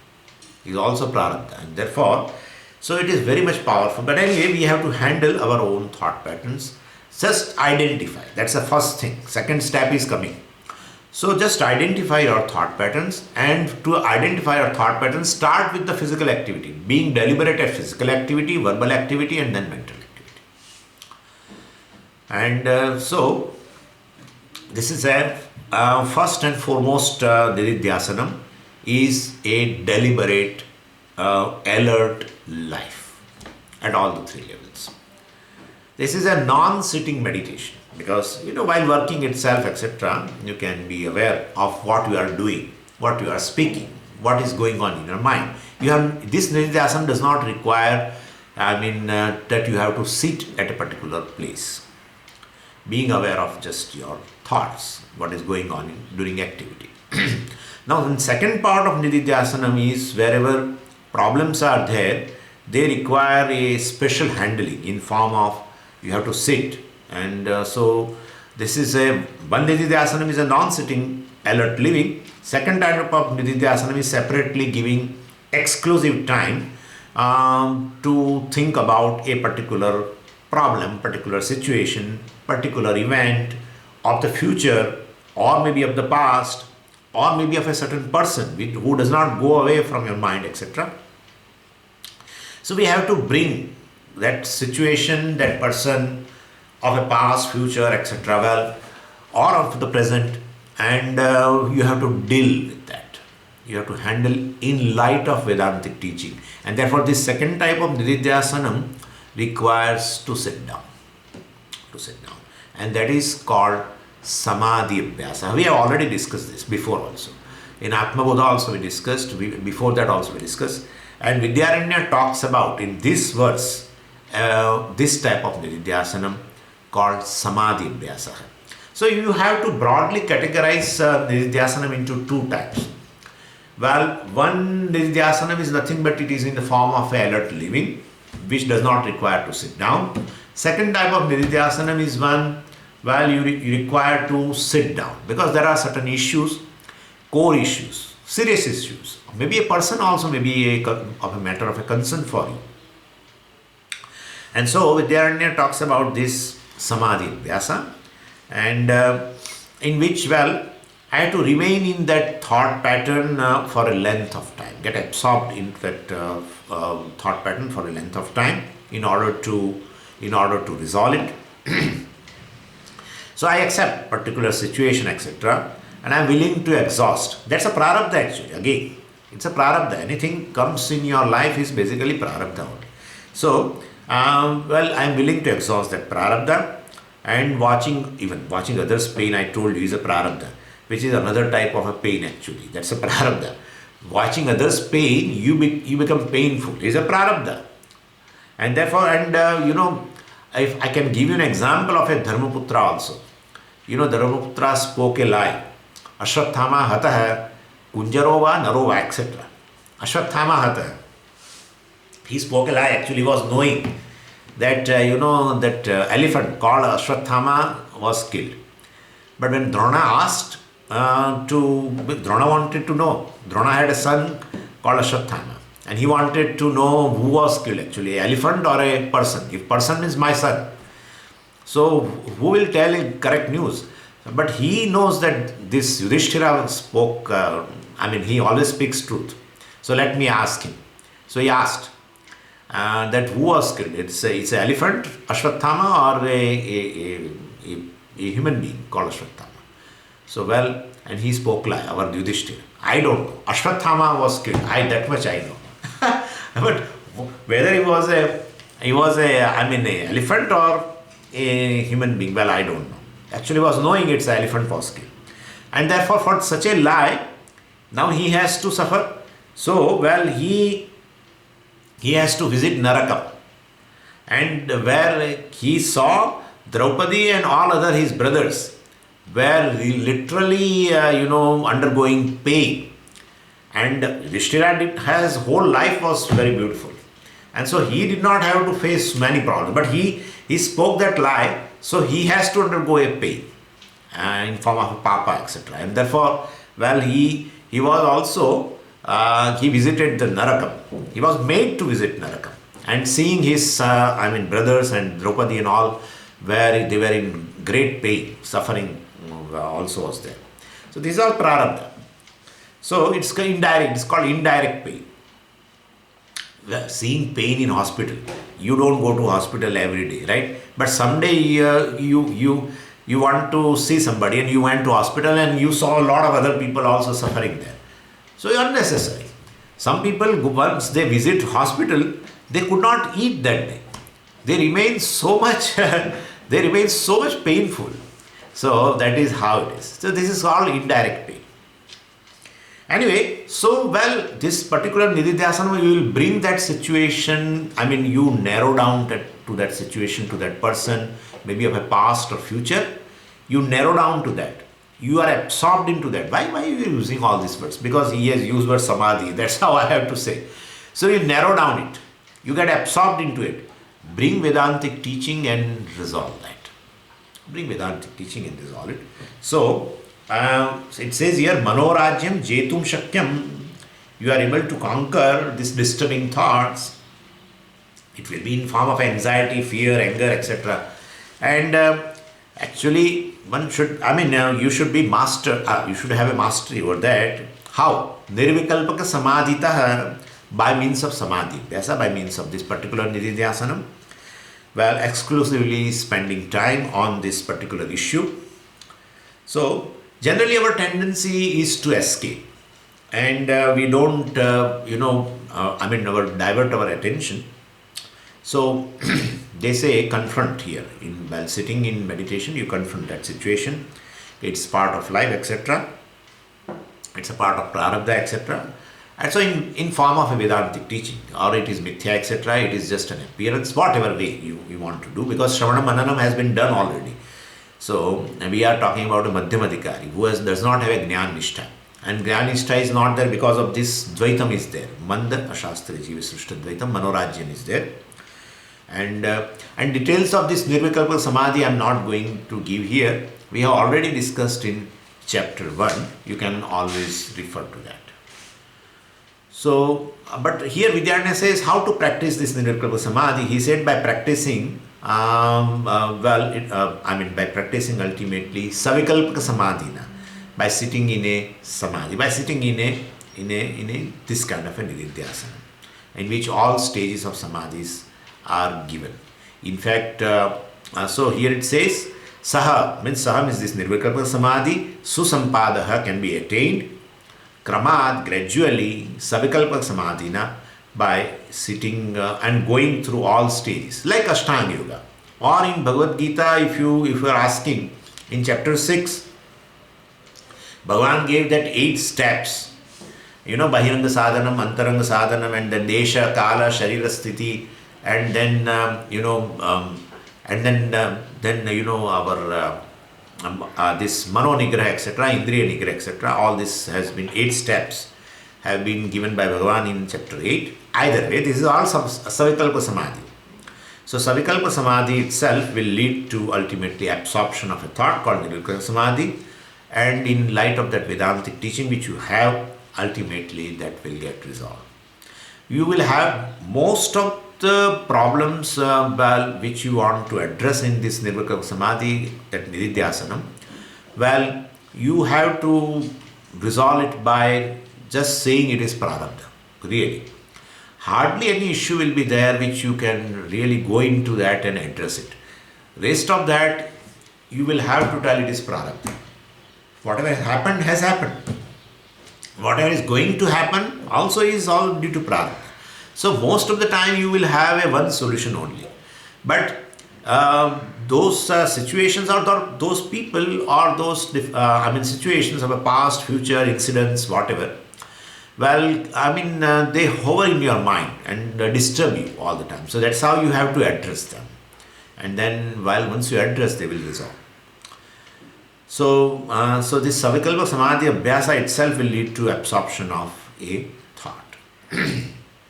And therefore, so it is very much powerful. But anyway, we have to handle our own thought patterns. Just identify. That's the first thing. Second step is coming. So just identify your thought patterns, and to identify your thought patterns, start with the physical activity, being deliberate at physical activity, verbal activity, and then mental activity. And so this is a first and foremost, Nididhyasanam is a deliberate, alert life at all the three levels. This is a non-sitting meditation, because while working itself, etc., you can be aware of what you are doing, what you are speaking, what is going on in your mind. This Nididhyasana does not require that you have to sit at a particular place. Being aware of just your thoughts, what is going on during activity. Now, the second part of Nididhyasana is wherever problems are there, they require a special handling in form of you have to sit. And so this is one Nididhyasana is a non-sitting alert living. Second type of Nididhyasana is separately giving exclusive time to think about a particular problem, particular situation, particular event of the future, or maybe of the past, or maybe of a certain person who does not go away from your mind, etc. So we have to bring that situation, that person of a past, future, etc., or of the present, and you have to deal with that. You have to handle in light of Vedantic teaching. And therefore this second type of Nididhyasanam requires to sit down. And that is called Samadhi Abhyasa. We have already discussed this before also. In Atmabodha also we discussed, before that also we discussed. And Vidyaranya talks about in this verse, this type of Nididhyasanam called Samadhi Abhyasa. So you have to broadly categorize Nididhyasanam into two types. Well, one Nididhyasanam is nothing but it is in the form of alert living, which does not require to sit down. Second type of Nididhyasanam is one, well, you require to sit down because there are certain issues, core issues, serious issues. Maybe a person also may be of a matter of a concern for you. And so Vidyaranya talks about this Samadhi Vyasa, and in which, well, I have to remain in that thought pattern for a length of time, get absorbed into that thought pattern for a length of time in order to resolve it. So I accept particular situation, etc., and I am willing to exhaust. That's a prarabdha actually. Again, it's a prarabdha. Anything comes in your life is basically prarabdha only. So, well, I am willing to exhaust that prarabdha, and watching others' pain, I told you, is a prarabdha, which is another type of a pain actually. That's a prarabdha. Watching others' pain, you become painful. Is a prarabdha. And therefore, if I can give you an example of a Dharmaputra also. Dharmaputra spoke a lie. Ashwathama hatah kunjarova narova, etc. Ashwathama hatah. He spoke a lie. Actually, he was knowing that, elephant called Ashwathama was killed. But when Drona asked, Drona wanted to know. Drona had a son called Ashwathama. And he wanted to know who was killed actually, an elephant or a person. If person means my son. So who will tell correct news? But he knows that this Yudhishthira spoke, he always speaks truth. So let me ask him. So he asked that who was killed? It's an elephant, Ashwathama, or a human being called Ashwathama. So well, and he spoke lie, our Yudhishthira. I don't know. Ashwathama was killed. That much I know. But whether he was an elephant or a human being, well, I don't know. Actually, was knowing it's an elephant was killed, and therefore for such a lie, now he has to suffer. So well, he has to visit Narakam, and where he saw Draupadi and all other his brothers were literally undergoing pain. And Yudhishthira his whole life was very beautiful. And so he did not have to face many problems. But he spoke that lie, so he has to undergo a pain in form of a papa, etc. And therefore, well, he was also, he visited the Narakam. He was made to visit Narakam. And seeing his, brothers and Draupadi and all, where they were in great pain, suffering also was there. So these are prarabdha. So it's indirect. It's called indirect pain. Seeing pain in hospital, you don't go to hospital every day, right? But someday you want to see somebody and you went to hospital and you saw a lot of other people also suffering there. So it's unnecessary. Some people, once they visit hospital, they could not eat that day. They remain so much painful. So that is how it is. So this is called indirect pain. Anyway, so well, this particular Nididhyasana, you will bring that situation, you narrow down to that situation, to that person, maybe of a past or future. You narrow down to that. You are absorbed into that. Why are you using all these words? Because he has used word samadhi. That's how I have to say. So you narrow down it. You get absorbed into it. Bring Vedantic teaching and resolve that. Bring Vedantic teaching and resolve it. So, it says here, Manorajyam Jetum Shakyam. You are able to conquer these disturbing thoughts. It will be in form of anxiety, fear, anger, etc. And actually, one should, you should be master, you should have a mastery over that. How? Nirvikalpaka Samadhitah, by means of Samadhi. Vyasa, by means of this particular Nididhyasanam. Well, exclusively spending time on this particular issue. So, generally our tendency is to escape. And we don't, divert our attention. So, they say confront here. While sitting in meditation, you confront that situation. It's part of life, etc. It's a part of prarabdha, etc. And so in form of a Vedantic teaching, or it is mithya, etc., it is just an appearance, whatever way you want to do, because Shravana Mananam has been done already. So we are talking about a Madhyamadikari who does not have a Jnana Nishtha. And Gyanishta is not there because of this Dvaitam is there. Manda Ashastra Jiva Srishta Dvaitam, Manorajyan is there. And details of this Nirvikalpa Samadhi I am not going to give here. We have already discussed in chapter 1. You can always refer to that. So, but here Vidyaranya says how to practice this Nirvikalpa Samadhi. He said by practicing, by practicing ultimately Savikalpaka Samadhina, by sitting in a Samadhi, by sitting in a this kind of a Nididhyasana, in which all stages of Samadhis are given. In fact, so here it says, Saha means this Nirvikalpa Samadhi, Susampadaha can be attained, Kramad gradually, Savikalpa Samadhina, by sitting and going through all stages, like Ashtanga Yoga. Or in Bhagavad Gita, if you are asking, in chapter 6, Bhagavan gave that 8 steps, Bahiranga Sadhanam, Antaranga Sadhanam, and then Desha, Kala, Sharira Sthiti, and then our this Mano Nigraha, etc., Indriya Nigraha, etc., all this has been 8 steps have been given by Bhagavan in chapter 8. Either way, this is all Savikalpa Samadhi. So Savikalpa Samadhi itself will lead to ultimately absorption of a thought called Nirvikalpa Samadhi, and in light of that Vedantic teaching which you have, ultimately that will get resolved. You will have most of the problems which you want to address in this Nirvikalpa Samadhi, that Nididhyasanam, well, you have to resolve it by just saying it is Prarabdha, really. Hardly any issue will be there which you can really go into that and address it. Rest of that, you will have to tell it is Prarabdha. Whatever has happened has happened. Whatever is going to happen also is all due to Prarabdha. So most of the time you will have a one solution only. But those situations or those people or those situations of a past, future, incidents, whatever, well, they hover in your mind and disturb you all the time. So that's how you have to address them. And then once you address, they will resolve. So this Savikalpa Samadhi Abhyasa itself will lead to absorption of a thought.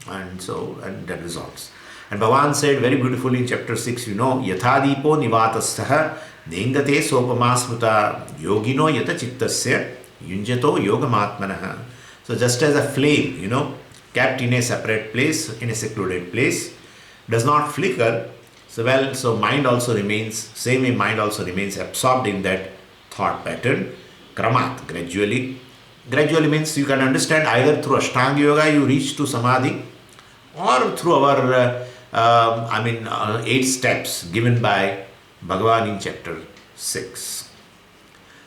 And that resolves. And Bhagavan said very beautifully in chapter 6, Yathadipo Nivatastaha Nengate Sopamasmuta Yogino Yata Chittasya Yunjato Yogamatmanaha. So just as a flame, kept in a separate place, in a secluded place, does not flicker, so mind also remains, same way mind also remains absorbed in that thought pattern, kramat, gradually. Gradually means you can understand either through Ashtanga Yoga you reach to Samadhi, or through our 8 steps given by Bhagavan in chapter 6.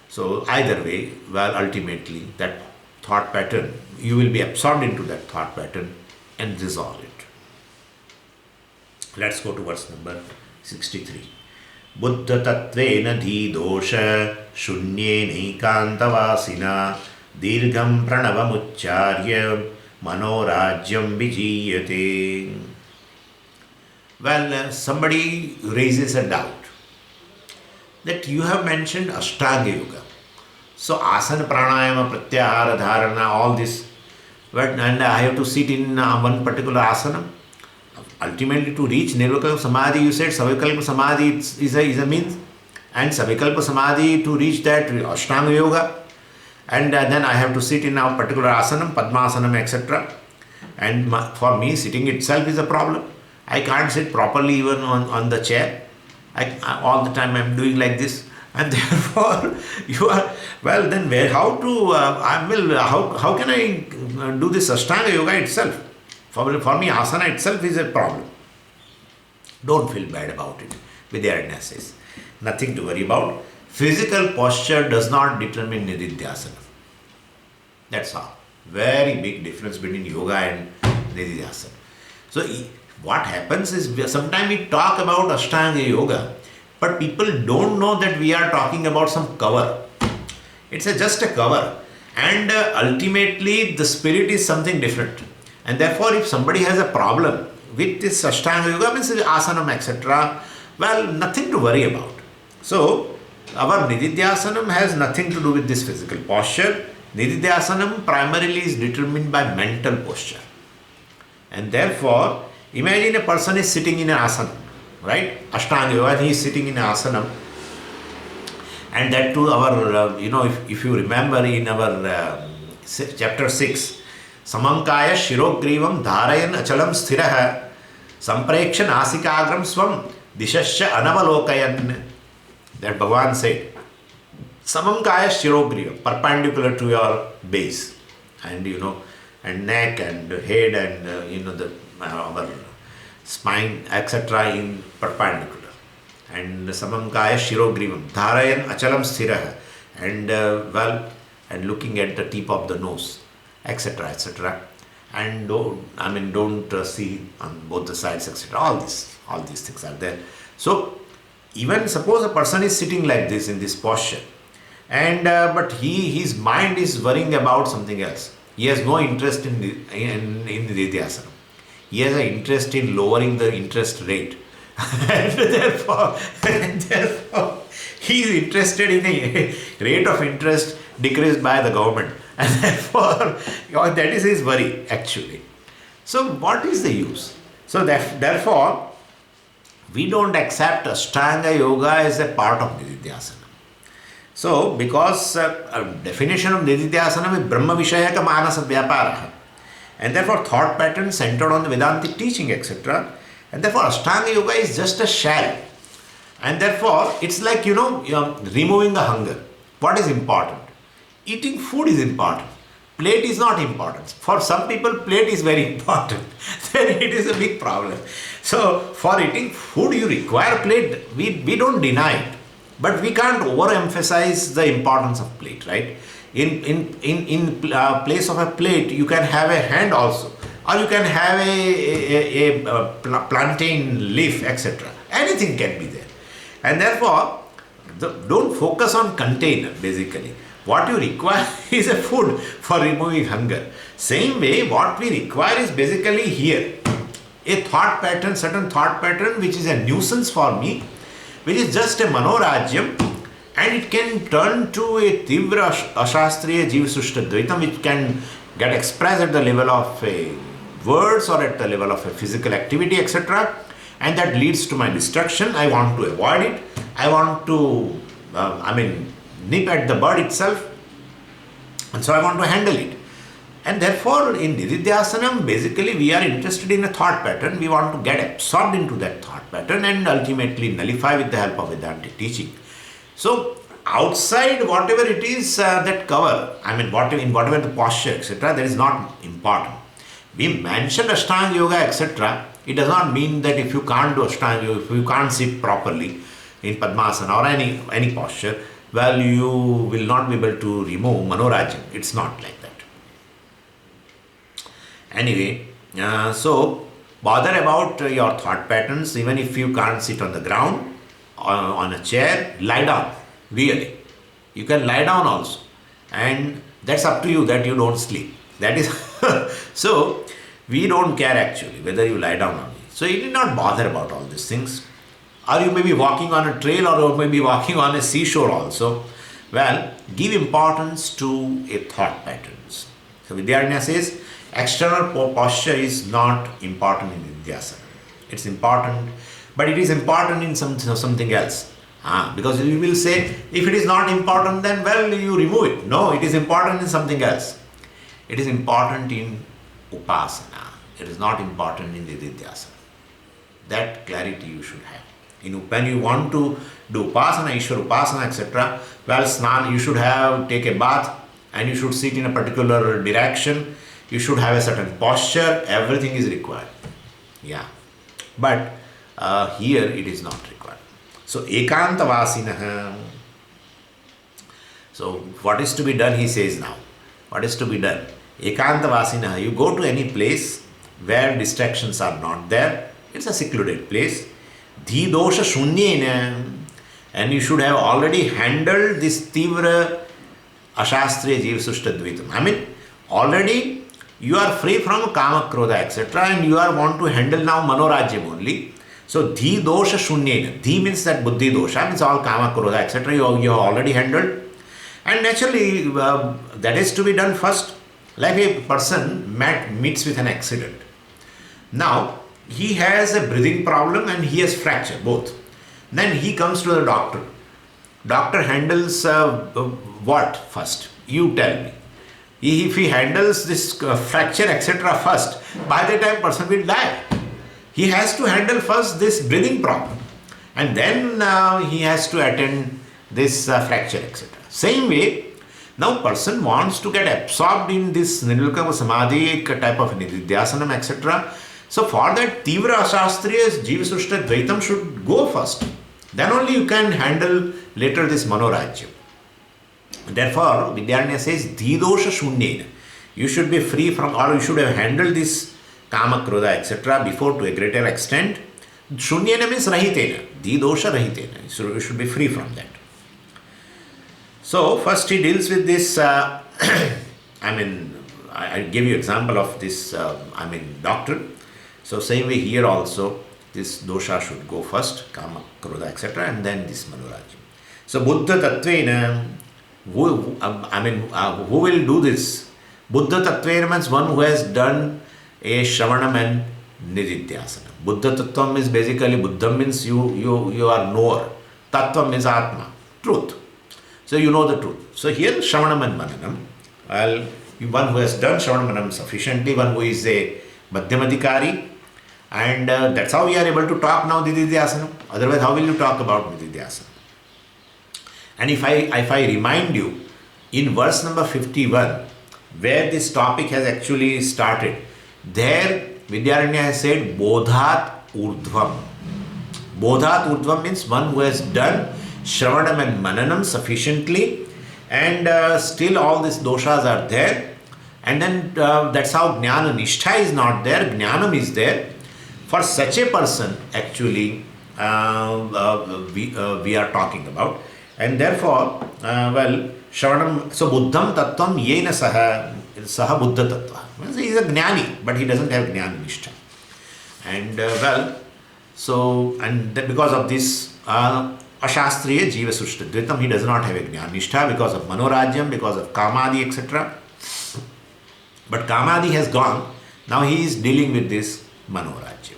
So either way, ultimately that thought pattern, you will be absorbed into that thought pattern and resolve it. Let's go to verse number 63. Buddha tattvena dhi dosha shunyena dirgham pranavamucharya manorajyam vijiyate. Well, somebody raises a doubt that you have mentioned Ashtanga Yoga. So asana, pranayama, pratyahara, dharana, all this, and I have to sit in one particular asana. Ultimately, to reach Nirvikalpa Samadhi, you said Savikalpa Samadhi is a means, and Savikalpa Samadhi to reach that Ashtanga Yoga, and then I have to sit in a particular asanam, Padmasanam, etc. And for me, sitting itself is a problem. I can't sit properly even on the chair. All the time I am doing like this. And therefore, you are, then how can I do this Ashtanga Yoga itself? For me, asana itself is a problem. Don't feel bad about it. Vidyaranya says, nothing to worry about. Physical posture does not determine Nididhyasana. That's all. Very big difference between yoga and Nididhyasana. So, what happens is, sometimes we talk about Ashtanga Yoga, but people don't know that we are talking about some cover. It's just a cover. And ultimately, the spirit is something different. And therefore, if somebody has a problem with this Ashtanga Yoga, means asanam, etc., nothing to worry about. So, our Nididhyasanam has nothing to do with this physical posture. Nididhyasanam primarily is determined by mental posture. And therefore, imagine a person is sitting in an asana, right? Ashtanga Yoga, he is sitting in an asana. And that too, our, if you remember in our chapter 6, Samankaya Shirogrivam Dharayan Achalam Sthiraha Sampreksha Nasikagram Swam Dishasya Anavalokayan. That Bhagavan said, Samankaya Shirogrivam, perpendicular to your base, and and neck and head and our spine, etc. in perpendicular. And Samankaya Shirogrivam Dharayan Achalam Sthiraha, and and looking at the tip of the nose, etc., etc. And don't see on both the sides, etc. All these things are there. So even suppose a person is sitting like this in this posture, and but his mind is worrying about something else. He has no interest in the Nididhyasana. He has an interest in lowering the interest rate. And therefore, he is interested in a rate of interest decreased by the government. And therefore, that is his worry actually. So what is the use? So therefore, we don't accept Ashtanga Yoga as a part of Nididhyasana. So, because definition of Nididhyasana is Brahma Vishayaka Manasa Vyaparaha, and therefore thought pattern centered on the Vedantic teaching, etc. And therefore Ashtanga Yoga is just a shell. And therefore it's like, removing the hunger. What is important? Eating food is important. Plate is not important. For some people, plate is very important. Then it is a big problem. So for eating food, you require plate. We don't deny it. But we can't overemphasize the importance of plate, right? In place of a plate, you can have a hand also, or you can have a plantain leaf, etc. Anything can be there. And therefore, don't focus on container, basically. What you require is a food for removing hunger. Same way, what we require is basically here, a thought pattern, certain thought pattern, which is a nuisance for me, which is just a manorajyam, and it can turn to a tivra ashastriya jivasushta dvaitam, which can get expressed at the level of words or at the level of a physical activity, etc. And that leads to my destruction. I want to avoid it. I want to, nip at the bud itself. And so I want to handle it. And therefore, in Nididhyasanam, basically we are interested in a thought pattern. We want to get absorbed into that thought pattern and ultimately nullify with the help of Vedantic teaching. So, outside whatever it is that cover, in whatever the posture, etc., that is not important. We mentioned Ashtanga Yoga, etc. It does not mean that if you can't do Ashtanga Yoga, if you can't sit properly in Padmasana or any posture, well, you will not be able to remove Manorajam. It's not like that. Anyway, so bother about your thought patterns. Even if you can't sit on the ground, on a chair, lie down. Really. You can lie down also. And that's up to you that you don't sleep. That is, so we don't care actually whether you lie down or not. So you need not bother about all these things. Or you may be walking on a trail, or you may be walking on a seashore also. Well, give importance to a thought patterns. So Vidyaranya says, external posture is not important in Nididhyasana. It's important, but it is important in something else. Because you will say, if it is not important, then well, you remove it. No, it is important in something else. It is important in Upasana. It is not important in Nididhyasana. That clarity you should have. When you want to do Upasana, Ishwar Upasana, etc., well, Snan, you should take a bath, and you should sit in a particular direction. You should have a certain posture. Everything is required. Yeah. But here it is not required. So, Ekantavasinaha. So, what is to be done, he says now. What is to be done? Ekantavasinaha. You go to any place where distractions are not there. It's a secluded place. Dhi dosha shunyena. And you should have already handled this tivra ashastriya jivasushta dvitam. Already you are free from kama, krodha, etc. and you want to handle now manorajyam only. So, dhi dosha shunyena. Dhi means that buddhi dosha, means all kama, krodha, etc. You have already handled. And naturally, that is to be done first. Like a person meets with an accident. Now, he has a breathing problem and he has fracture, both. Then he comes to the doctor. Doctor handles what first? You tell me. If he handles this fracture, etc. first, by the time person will die. He has to handle first this breathing problem. And then he has to attend this fracture, etc. Same way, now person wants to get absorbed in this Nirvikalpa Samadhi type of Nididhyasanam, etc. So for that, Tivra Ashastriya Jiva Sushta Dvaitam should go first. Then only you can handle later this Manorajyam. Therefore, Vidyaranya says, Dhidosha Shunyena. You should be free from, or you should have handled this Kama, Krodha, etc. before to a greater extent. Shunyena means Rahitena. Dhidosha Rahitena. So you should be free from that. So, first he deals with this, I give you example of this, doctor. So, same way here also, this dosha should go first, Kama, Krodha, etc. and then this Manorajyam. So, Buddha Tattvena, who will do this? Buddha Tattvena means one who has done a Shravanam and Nididhyasana. Buddha Tattvam means basically, Buddha means you are knower. Tattva means Atma, truth. So you know the truth. So here Shravanam and Mananam, well, one who has done Shravanam and Mananam sufficiently, one who is a Madhyamadhikari, and that's how we are able to talk now Nididhyasana. Otherwise, how will you talk about Nididhyasana? And if I remind you, in verse number 51, where this topic has actually started, there Vidyaranya has said Bodhat Urdhvam. Bodhat Urdhvam means one who has done Shravanam and Mananam sufficiently, and still all these doshas are there, and then that's how Jnana Nishtha is not there, Jnanam is there. For such a person, actually, we are talking about, and therefore, Shravanam, so Buddham Tattvam Yena Saha Buddha Tattva. He is a Jnani, but he doesn't have Jnana Nishtha. And because of this, Ashastriya Jiva Sushta Dvitam, he does not have a Jnana Nishtha because of Manorajyam, because of Kamadi, etc. But Kamadi has gone, now he is dealing with this Manorajyam.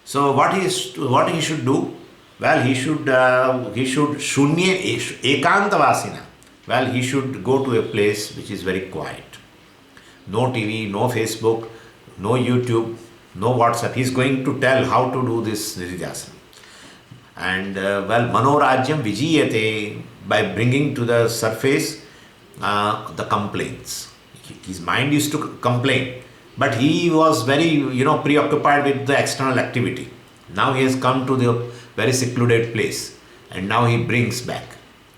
So what he should do? Well, he should Shunya Ekantavasina. Well, he should go to a place which is very quiet. No TV, no Facebook, no YouTube, no WhatsApp. He is going to tell how to do this Nididhyasana. And Manorajyam Vijiyate, by bringing to the surface the complaints. His mind used to complain, but he was very, preoccupied with the external activity. Now he has come to the very secluded place, and now he brings back.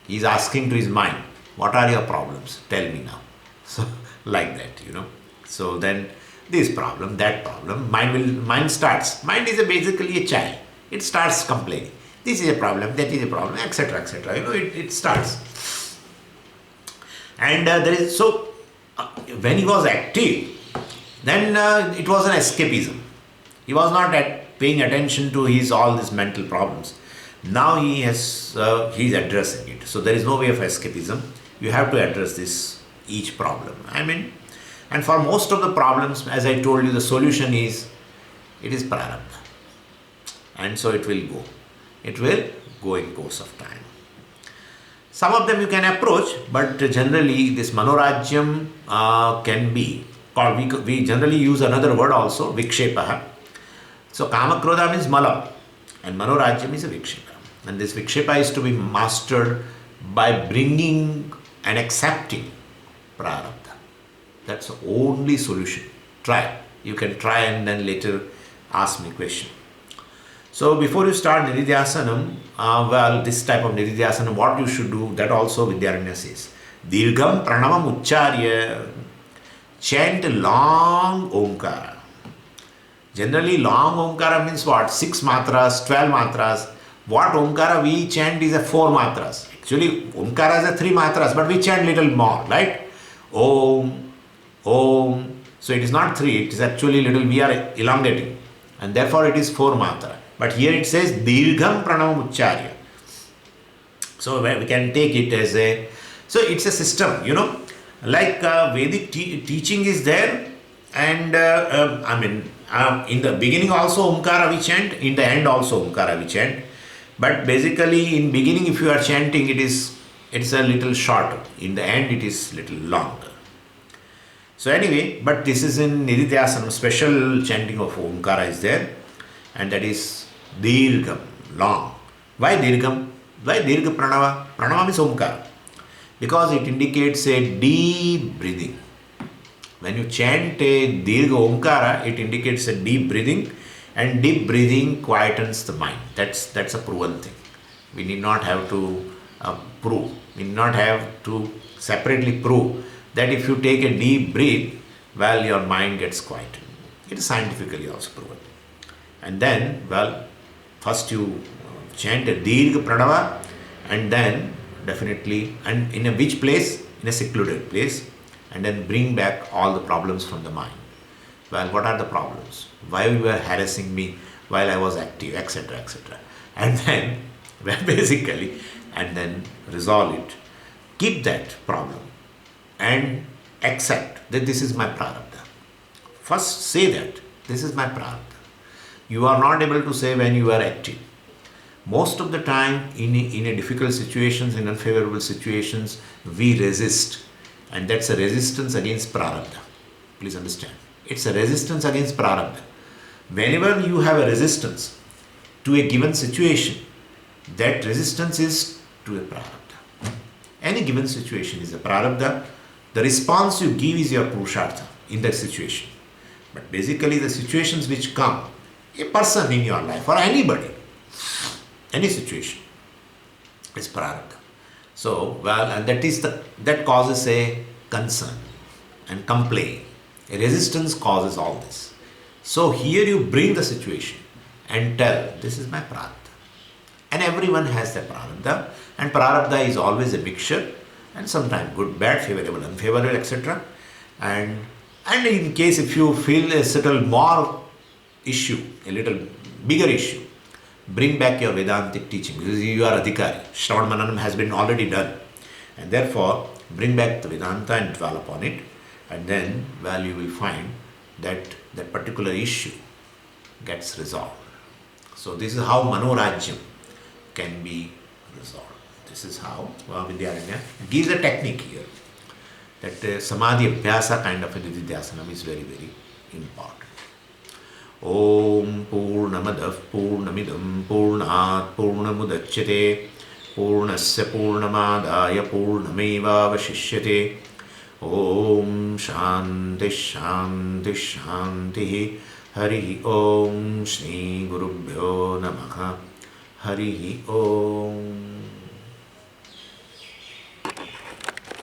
He is asking to his mind, what are your problems? Tell me now. So, like that, So then, this problem, that problem, mind starts. Mind is basically a child. It starts complaining. This is a problem, that is a problem, etc., etc. It starts. And when he was active, then it was an escapism. He was not paying attention to all these mental problems. Now he is addressing it. So there is no way of escapism. You have to address each problem. And for most of the problems, as I told you, the solution is prarabdha. And so it will go. It will go in course of time. Some of them you can approach, but generally this Manorajyam can be called, we generally use another word also, Vikshepaha. So Kama Krodha means Malam, and Manorajyam is a Vikshepa. And this Vikshepa is to be mastered by bringing and accepting Prarabdha. That's the only solution. Try. You can try and then later ask me question. So before you start Nididhyasanam, this type of Nididhyasanam, what you should do, that also Vidyaranya says. Dirgham Pranamam Ucharya, chant long Omkara. Generally long Omkara means what? 6 matras, 12 matras. What Omkara we chant is a 4 matras. Actually Omkara is a 3 matras, but we chant little more, right? Om, Om. So it is not 3, it is actually little, we are elongating. And therefore it is 4 matra. But here it says Dirgham Pranamam Ucharya. So we can take it as So it's a system, like Vedic teaching is there, and in the beginning also Omkara we chant, in the end also Omkara we chant. But basically, in beginning, if you are chanting, it's a little shorter. In the end, it is little longer. So anyway, but this is in Nididhyasanam, special chanting of Omkara is there, and that is Dirgham, long. Why Dirgham? Why Dirgha Pranava? Pranava means Omkara, because it indicates a deep breathing. When you chant a Dirgha Omkara, it indicates a deep breathing, and deep breathing quietens the mind. That's a proven thing. We need not have to prove. We need not have to separately prove that if you take a deep breath, well, your mind gets quieted. It is scientifically also proven. And then, well, first you chant a Dirgha Pranava, and then definitely, and in a which place? In a secluded place, and then bring back all the problems from the mind. Well, what are the problems? Why you were harassing me while I was active, etc., etc. And then, well, basically, and then resolve it. Keep that problem and accept that this is my prarabdha. First say that this is my prarabdha. You are not able to say when you are active. Most of the time, in a difficult situations, in unfavorable situations, we resist, and that's a resistance against prarabdha. Please understand. It's a resistance against prarabdha. Whenever you have a resistance to a given situation, that resistance is to a prarabdha. Any given situation is a prarabdha. The response you give is your purushartha in that situation. But basically the situations which come, a person in your life or anybody, any situation, is prarabdha. So, well, and that causes a concern and complaint. A resistance causes all this. So here you bring the situation and tell, this is my prarabdha. And everyone has their prarabdha, and prarabdha is always a mixture, and sometimes good, bad, favorable, unfavorable, etc. And in case if you feel a little more issue, a little bigger issue, bring back your Vedantic teaching, because you are Adhikari. Shravan Mananam has been already done. And therefore, bring back the Vedanta and dwell upon it, and then, well, you will find that that particular issue gets resolved. So this is how Manorajyam can be resolved. This is how Vidyaranya gives a technique here. That Samadhi Abhyasa kind of a Nididhyasanam is very, very important. Om Purnamadav Purnamidam Purnat Purnamudachyate Purnasya Purnamadaya Purnameva Vashishyate. Om Shanti Shanti Shanti. Hari Om Shri Gurubhyo Namaha. Hari Om.